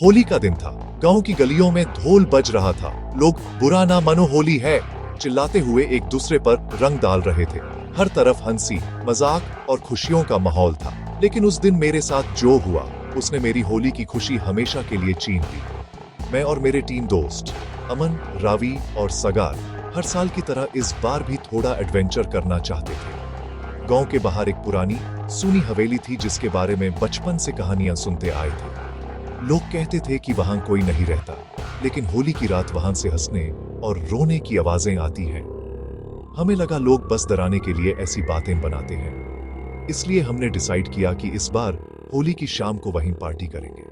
होली का दिन था। गांव की गलियों में ढोल बज रहा था। लोग बुरा ना मानो होली है चिल्लाते हुए एक दूसरे पर रंग डाल रहे थे। हर तरफ हंसी, मजाक और खुशियों का माहौल था। लेकिन उस दिन मेरे साथ जो हुआ, उसने मेरी होली की खुशी हमेशा के लिए छीन ली। मैं और मेरे 3 दोस्त अमन, रावी और सगार हर साल की तरह इस बार भी थोड़ा एडवेंचर करना चाहते थे। गांव के बाहर एक पुरानी सूनी हवेली थी जिसके बारे में बचपन से कहानियां सुनते आए थे। लोग कहते थे कि वहां कोई नहीं रहता, लेकिन होली की रात वहां से हंसने और रोने की आवाजें आती हैं। हमें लगा लोग बस डराने के लिए ऐसी बातें बनाते हैं, इसलिए हमने डिसाइड किया कि इस बार होली की शाम को वहीं पार्टी करेंगे।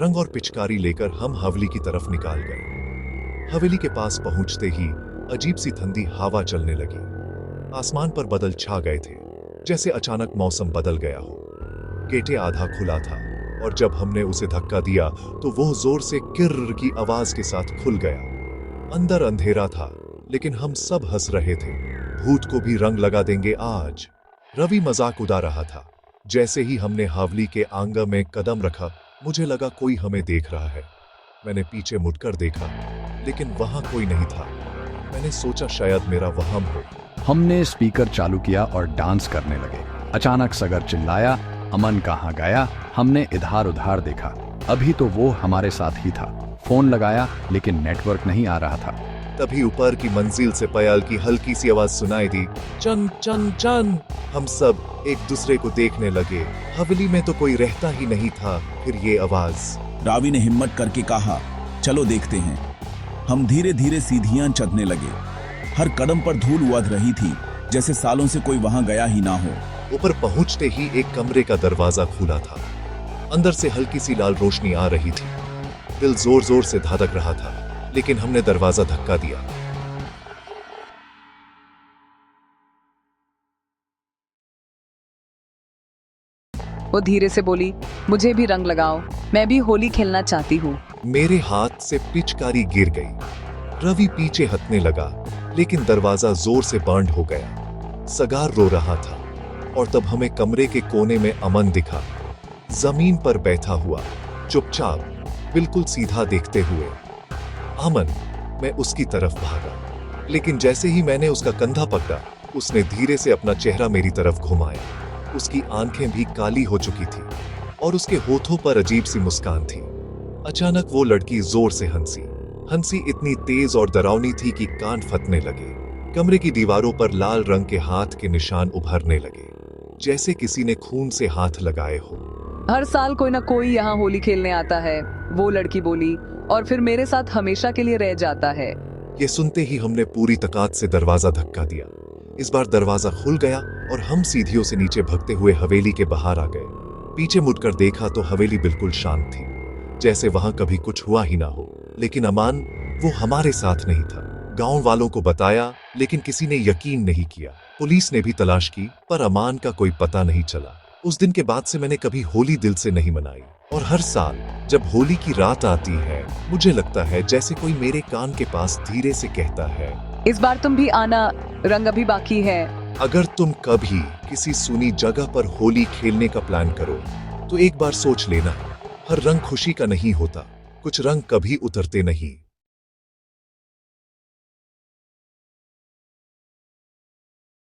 रंग और पिचकारी लेकर हम हवेली की तरफ निकाल गए। हवेली के पास पहुंचते ही अजीब सी ठंडी हवा चलने लगी। आसमान पर बादल छा गए थे, जैसे अचानक मौसम बदल गया हो। गेटे आधा खुला था और जब हमने उसे धक्का दिया तो वो जोर से किर्र की आवाज के साथ खुल गया। अंदर अंधेरा था, लेकिन हम सब हंस रहे थे। भूत को भी रंग लगा देंगे आज। रवि मजाक उड़ा रहा था। जैसे ही हमने हवेली के आंगन में कदम रखा, मुझे लगा कोई हमें देख रहा है। मैंने पीछे मुड़कर देखा, लेकिन वहां कोई नहीं था। मैंने सोचा शायद मेरा वहम हो। हमने स्पीकर चालू किया और डांस करने लगे। अचानक सगर चिल्लाया, अमन कहाँ गया? हमने इधर उधर देखा, अभी तो वो हमारे साथ ही था। फोन लगाया लेकिन नेटवर्क नहीं आ रहा था। तभी ऊपर की मंजिल से पायल की हल्की सी आवाज सुनाई दी, चन चन चन। हम सब एक दूसरे को देखने लगे। हवेली में तो कोई रहता ही नहीं था। फिर ये आवाज। रावी ने हिम्मत करके कहा, चलो देखते हैं। हम धीरे धीरे सीढ़ियां चढ़ने लगे। हर कदम पर धूल उड़ रही थी, जैसे सालों से कोई वहां गया ही ना हो। ऊपर पहुंचते ही एक कमरे का दरवाजा खुला था। अंदर से हल्की सी लाल रोशनी आ रही थी। दिल जोर जोर से धड़क रहा था, लेकिन हमने दरवाजा धक्का दिया। वो धीरे से बोली, मुझे भी रंग लगाओ, मैं भी होली खेलना चाहती हूँ। मेरे हाथ से पिचकारी गिर गई। रवि पीछे हटने लगा, लेकिन दरवाजा जोर से बंद हो गया। सगार रो रहा था और तब हमें कमरे के कोने में अमन दिखा, जमीन पर बैठा हुआ, चुपचाप, बिल्कुल सीधा देखते हुए। अमन, मैं उसकी तरफ भागा, लेकिन जैसे ही मैंने उसका कंधा पकड़ा, उसने धीरे से अपना चेहरा मेरी तरफ घुमाया। उसकी आंखें भी काली हो चुकी थी और उसके होठों पर अजीब सी मुस्कान थी। अचानक वो लड़की जोर से हंसी इतनी तेज और डरावनी थी कि कान फटने लगे। कमरे की दीवारों पर लाल रंग के हाथ के निशान उभरने लगे, जैसे किसी ने खून से हाथ लगाए हो। हर साल कोई ना कोई यहाँ होली खेलने आता है, वो लड़की बोली, और फिर मेरे साथ हमेशा के लिए रह जाता है। ये सुनते ही हमने पूरी ताकत से दरवाजा धक्का दिया। इस बार दरवाजा खुल गया और हम सीढ़ियों से नीचे भागते हुए हवेली के बाहर आ गए। पीछे मुड़कर देखा तो हवेली बिल्कुल शांत थी, जैसे वहां कभी कुछ हुआ ही ना हो। लेकिन अमान, वो हमारे साथ नहीं था। गांव वालों को बताया, लेकिन किसी ने यकीन नहीं किया। पुलिस ने भी तलाश की, पर अमान का कोई पता नहीं चला। उस दिन के बाद से मैंने कभी होली दिल से नहीं मनाई, और हर साल जब होली की रात आती है, मुझे लगता है जैसे कोई मेरे कान के पास धीरे से कहता है, इस बार तुम भी आना, रंग अभी बाकी है। अगर तुम कभी किसी सुनी जगह पर होली खेलने का प्लान करो, तो एक बार सोच लेना, हर रंग खुशी का नहीं होता, कुछ रंग कभी उतरते नहीं।